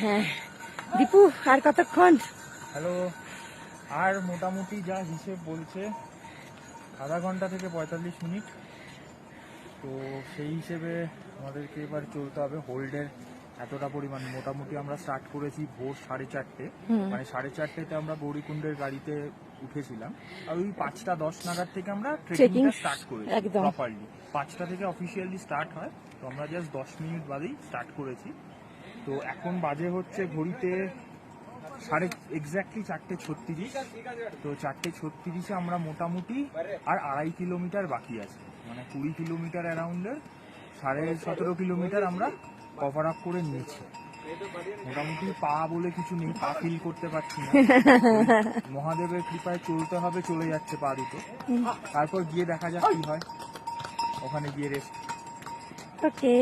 হ্যাঁ দীপু, আর কতক্ষণ? হ্যালো, আর মোটামুটি যা হিসেব বলছে আধা ঘন্টা থেকে 45 মিনিট। তো সেই হিসেবে আমাদেরকে এবার চলতে হবে। হোল্ডের এতটা পরিমাণ, মোটামুটি আমরা স্টার্ট করেছি ভোর 4:30, মানে 4:30তে আমরা গৌরীকুণ্ডের গাড়িতে উঠেছিলাম। আর ওই 5টা 10 নাগাদ থেকে আমরা ট্রেকিংটা স্টার্ট করেছি প্রপারলি। 5টা থেকে অফিসিয়ালি স্টার্ট হয়, তো আমরা জাস্ট 10 মিনিট বাদেই স্টার্ট করেছি। তো এখন বাজে হচ্ছে ঘড়িতে এক্স্যাক্টলি 4:36। তো 4:36-এ আমরা মোটামুটি আর 2.5 কিলোমিটার বাকি আছে, মানে 20 কিলোমিটার অ্যারাউন্ডের 17.5 কিলোমিটার আমরা কভার আপ করে নিয়েছি। মোটামুটি পা বলে কিছু নেই, পা ফিল করতে পারছি না। মহাদেবের কৃপায় চলতে হবে, চলে যাচ্ছে পা দুটো। তারপর গিয়ে দেখা যাক কি হয়, ওখানে গিয়ে রেস্ট। ওকে।